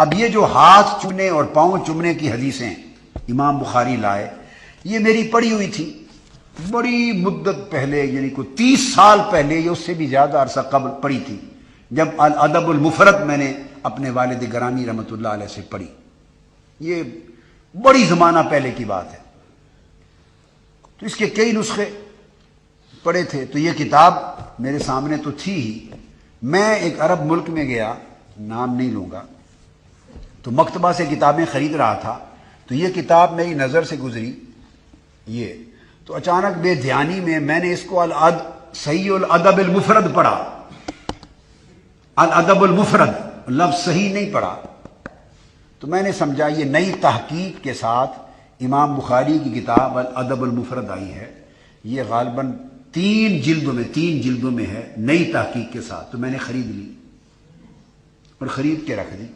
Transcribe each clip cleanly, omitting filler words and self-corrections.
اب یہ جو ہاتھ چومنے اور پاؤں چومنے کی حدیثیں امام بخاری لائے، یہ میری پڑھی ہوئی تھی بڑی مدت پہلے، یعنی کوئی 30 سال پہلے یا اس سے بھی زیادہ عرصہ قبل پڑھی تھی، جب الادب المفرد میں نے اپنے والد گرامی رحمۃ اللہ علیہ سے پڑھی۔ یہ بڑی زمانہ پہلے کی بات ہے، تو اس کے کئی نسخے پڑھے تھے۔ تو یہ کتاب میرے سامنے تو تھی ہی۔ میں ایک عرب ملک میں گیا، نام نہیں لوں گا، تو مکتبہ سے کتابیں خرید رہا تھا، تو یہ کتاب میری نظر سے گزری، یہ تو اچانک بے دھیانی میں نے اس کو صحیح الادب المفرد پڑھا۔ الادب المفرد لفظ صحیح نہیں پڑھا، تو میں نے سمجھا یہ نئی تحقیق کے ساتھ امام بخاری کی کتاب الادب المفرد آئی ہے، یہ غالباً 3 جلدوں میں ہے، نئی تحقیق کے ساتھ۔ تو میں نے خرید لی اور خرید کے رکھ دی،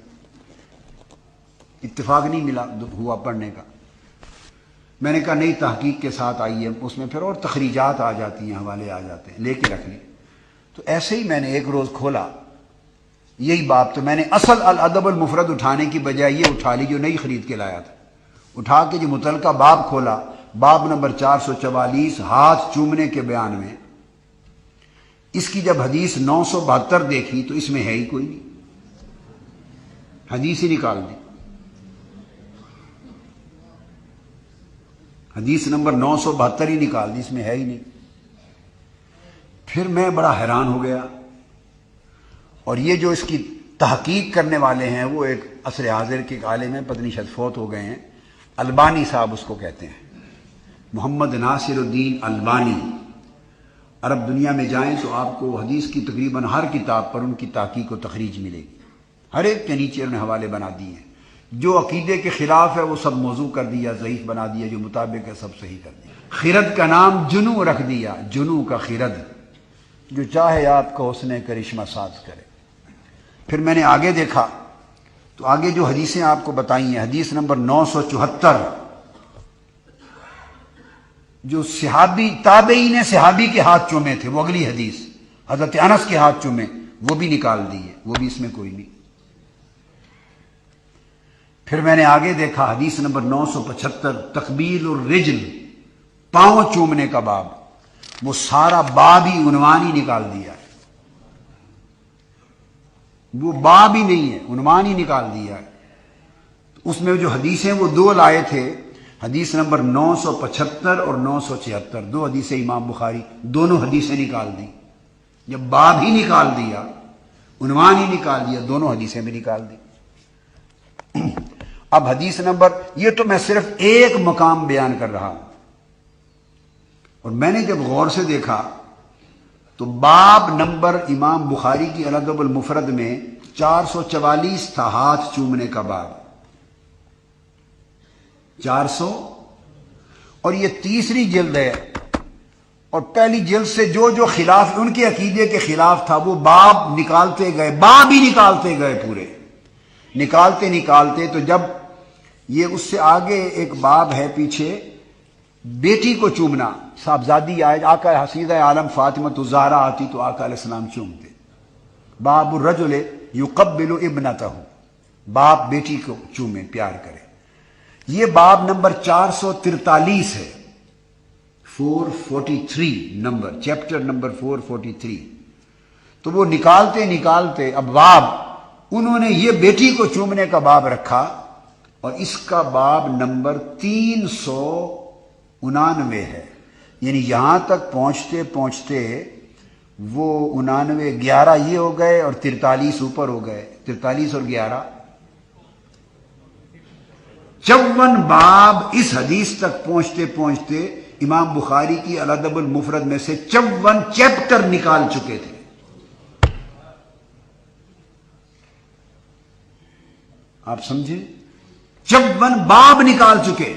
اتفاق نہیں ہوا پڑھنے کا۔ میں نے کہا نئی تحقیق کے ساتھ آئی ہے، اس میں پھر اور تخریجات آ جاتی ہیں، حوالے آ جاتے ہیں، لے کے رکھ لی۔ تو ایسے ہی میں نے ایک روز کھولا یہی باب، تو میں نے اصل الادب المفرد اٹھانے کی بجائے یہ اٹھا لی جو نئی خرید کے لایا تھا۔ اٹھا کے جو متعلقہ باب کھولا، باب نمبر 444 ہاتھ چومنے کے بیان میں، اس کی جب حدیث 972 دیکھی تو اس میں ہے ہی کوئی نہیں، حدیث ہی نکال دی، حدیث نمبر 972 ہی نکال دی، اس میں ہے ہی نہیں۔ پھر میں بڑا حیران ہو گیا، اور یہ جو اس کی تحقیق کرنے والے ہیں وہ ایک عصر حاضر کے عالم ہیں، پتہ نہیں شاید فوت ہو گئے ہیں، البانی صاحب اس کو کہتے ہیں، محمد ناصر الدین البانی۔ عرب دنیا میں جائیں تو آپ کو حدیث کی تقریباً ہر کتاب پر ان کی تحقیق و تخریج ملے گی، ہر ایک کے نیچے انہوں نے حوالے بنا دیے ہیں، جو عقیدے کے خلاف ہے وہ سب موضوع کر دیا، ضعیف بنا دیا، جو مطابق ہے سب صحیح کر دیا۔ خرد کا نام جنو رکھ دیا، جنو کا خرد، جو چاہے آپ کو اس نے کرشمہ ساز کرے۔ پھر میں نے آگے دیکھا تو آگے جو حدیثیں آپ کو بتائی ہیں، حدیث نمبر 974، جو صحابی تابعین صحابی کے ہاتھ چومے تھے، وہ اگلی حدیث حضرت انس کے ہاتھ چومے، وہ بھی نکال دی ہے، وہ بھی اس میں کوئی نہیں۔ پھر میں نے آگے دیکھا حدیث نمبر 975 تقبیل الرجل، پاؤں چومنے کا باب، وہ سارا باب ہی عنوان ہی نکال دیا ہے، وہ باب ہی نہیں ہے، عنوان ہی نکال دیا ہے۔ اس میں جو حدیثیں وہ 2 لائے تھے، حدیث نمبر 975 اور 976، 2 حدیثیں امام بخاری، دونوں حدیثیں نکال دی۔ جب باب ہی نکال دیا، عنوان ہی نکال دیا، دونوں حدیثیں بھی نکال دی۔ اب حدیث نمبر، یہ تو میں صرف ایک مقام بیان کر رہا ہوں، اور میں نے جب غور سے دیکھا تو باب نمبر امام بخاری کی الادب المفرد میں 444 تھا، ہاتھ چومنے کا باب 400، اور یہ تیسری جلد ہے، اور پہلی جلد سے جو خلاف ان کے عقیدے کے خلاف تھا وہ باب نکالتے گئے، باب ہی نکالتے گئے، پورے نکالتے تو جب یہ اس سے آگے ایک باب ہے پیچھے، بیٹی کو چومنا، صاحبزادی آئے، آقا حسیدہ عالم فاطمہ الزہرا آتی تو آقا علیہ السلام چومتے۔ باب الرجل یقبل ابنتہ، باپ بیٹی کو چومے، پیار کرے۔ یہ باب نمبر 443 ہے، 443 نمبر، چیپٹر نمبر 443۔ تو وہ نکالتے اب باب انہوں نے یہ بیٹی کو چومنے کا باب رکھا، اور اس کا باب نمبر 399 ہے، یعنی یہاں تک پہنچتے وہ 99 11 یہ ہو گئے اور 43 اوپر ہو گئے، 43 اور 11 54 باب اس حدیث تک پہنچتے امام بخاری کی الادب المفرد میں سے 54 چیپٹر نکال چکے تھے۔ آپ سمجھیں، 54 باب نکال چکے۔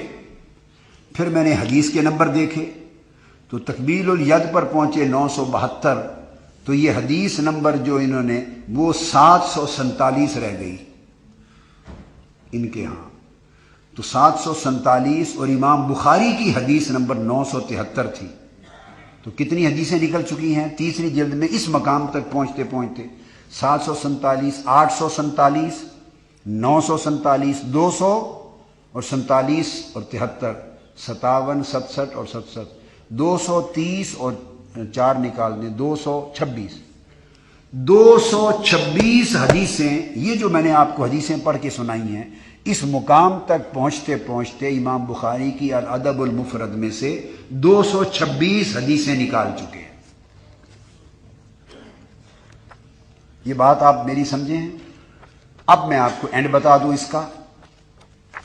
پھر میں نے حدیث کے نمبر دیکھے تو تقبیل الید پر پہنچے 972، تو یہ حدیث نمبر جو انہوں نے وہ 747 رہ گئی ان کے ہاں، تو 747 اور امام بخاری کی حدیث نمبر 973 تھی، تو کتنی حدیثیں نکل چکی ہیں تیسری جلد میں اس مقام تک پہنچتے 747 847 947 200 اور 47 اور 73 57 67 اور 67 230 اور 4 نکال دیں 226 226 حدیثیں. یہ جو میں نے آپ کو حدیثیں پڑھ کے سنائی ہیں اس مقام تک پہنچتے پہنچتے امام بخاری کی الادب المفرد میں سے 226 حدیثیں نکال چکے ہیں. یہ بات آپ میری سمجھیں ہیں. اب میں آپ کو اینڈ بتا دوں اس کا.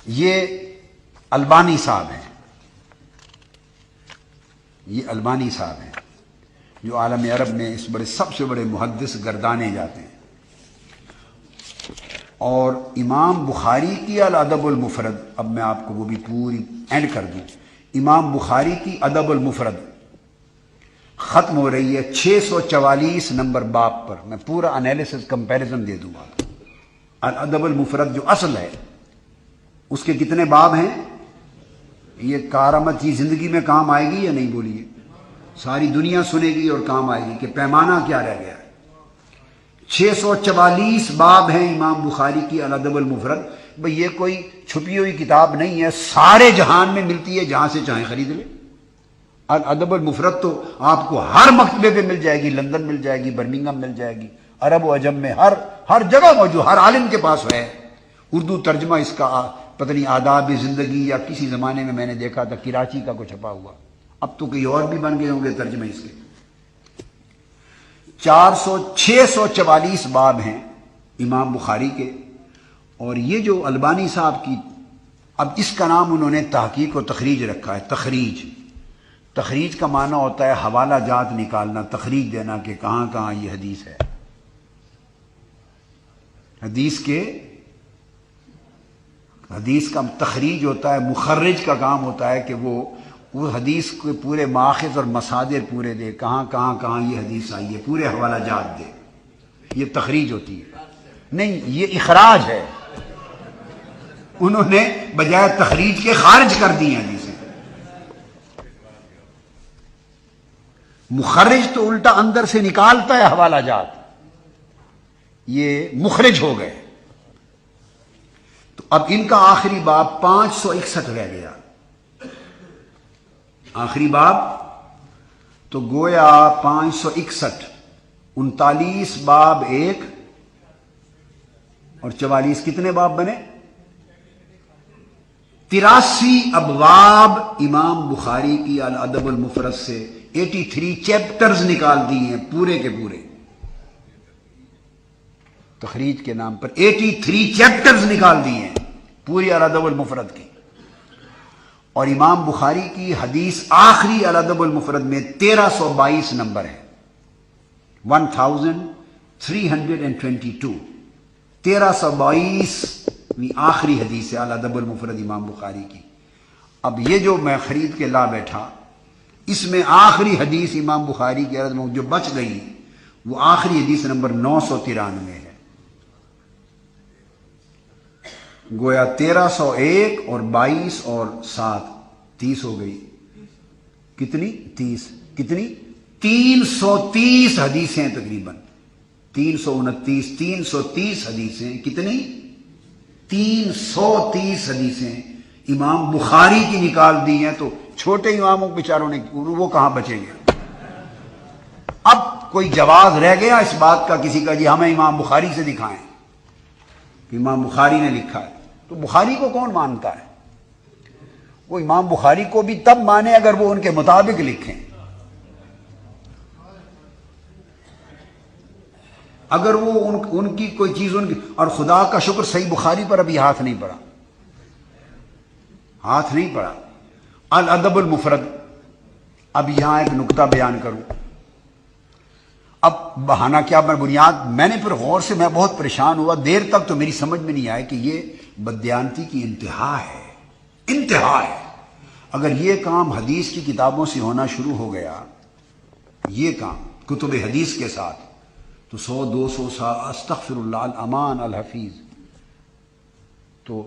یہ البانی صاحب ہیں، یہ البانی صاحب ہیں جو عالم عرب میں اس بڑے سب سے بڑے محدث گردانے جاتے ہیں. اور امام بخاری کی الادب المفرد، اب میں آپ کو وہ بھی پوری اینڈ کر دوں. امام بخاری کی ادب المفرد ختم ہو رہی ہے 644 نمبر باب پر. میں پورا انالیسس کمپیریزن دے دوں گا. الادب المفرد جو اصل ہے اس کے کتنے باب ہیں؟ یہ کارآمد چیز زندگی میں کام آئے گی یا نہیں بولیے؟ ساری دنیا سنے گی اور کام آئے گی کہ پیمانہ کیا رہ گیا ہے. 644 باب ہیں امام بخاری کی الادب المفرد. بھئی یہ کوئی چھپی ہوئی کتاب نہیں ہے، سارے جہان میں ملتی ہے، جہاں سے چاہیں خرید لیں. الادب المفرد تو آپ کو ہر مکتبے پہ مل جائے گی، لندن مل جائے گی، برمنگھم مل جائے گی، عرب و عجم میں ہر جگہ موجود، ہر عالم کے پاس ہے. اردو ترجمہ اس کا پتہ نہیں آداب زندگی یا کسی زمانے میں نے دیکھا تھا کراچی کا کو چھپا ہوا. اب تو کئی اور بھی بن گئے ہوں گے ترجمے اس کے. 644 باب ہیں امام بخاری کے. اور یہ جو البانی صاحب کی، اب اس کا نام انہوں نے تحقیق و تخریج رکھا ہے. تخریج کا معنی ہوتا ہے حوالہ جات نکالنا، تخریج دینا کہ کہاں کہاں یہ حدیث ہے. حدیث کا تخریج ہوتا ہے، مخرج کا کام ہوتا ہے کہ وہ حدیث کے پورے ماخذ اور مصادر پورے دے، کہاں یہ حدیث آئی ہے، پورے حوالہ جات دے. یہ تخریج ہوتی ہے. نہیں، یہ اخراج ہے. انہوں نے بجائے تخریج کے خارج کر دی ہیں حدیثیں. مخرج تو الٹا اندر سے نکالتا ہے حوالہ جات، یہ مخرج ہو گئے. تو اب ان کا آخری باب 561 رہ گیا. آخری باب تو گویا 561، 39 باب 1 اور 44 کتنے باب بنے؟ 83 ابواب امام بخاری کی الادب المفرد سے 83 چیپٹرز نکال دی ہیں پورے کے پورے. تخریج کے نام پر 83 چیپٹرز نکال دی ہیں پوری الادب المفرد کی. اور امام بخاری کی حدیث آخری الادب المفرد میں 1322 نمبر ہے، 1322. 1322 آخری حدیث ہے الادب المفرد امام بخاری کی. اب یہ جو میں خرید کے لا بیٹھا، اس میں آخری حدیث امام بخاری کی عرض میں جو بچ گئی وہ آخری حدیث نمبر 993 ہے. گویا 1301 اور 22 اور 7 30 ہو گئی. کتنی؟ 30. کتنی؟ 330 حدیثیں تقریباً. 329 330 حدیثیں. کتنی؟ 330 حدیثیں امام بخاری کی نکال دی ہیں. تو چھوٹے اماموں بیچاروں نے وہ کہاں بچیں گے؟ اب کوئی جواز رہ گیا اس بات کا کسی کا جی ہمیں امام بخاری سے دکھائیں کہ امام بخاری نے لکھا ہے؟ تو بخاری کو کون مانتا ہے؟ وہ امام بخاری کو بھی تب مانے اگر وہ ان کے مطابق لکھیں. اگر وہ ان کی کوئی چیز ان کی، اور خدا کا شکر صحیح بخاری پر ابھی ہاتھ نہیں پڑا. الادب المفرد. اب یہاں ایک نقطہ بیان کروں. اب بہانہ کیا، میں نے پھر غور سے میں بہت پریشان ہوا. دیر تک تو میری سمجھ میں نہیں آیا کہ یہ بددیانتی کی انتہا ہے. اگر یہ کام حدیث کی کتابوں سے ہونا شروع ہو گیا، یہ کام کتب حدیث کے ساتھ، تو 100 200 سال استغفر اللہ الامان الحفیظ تو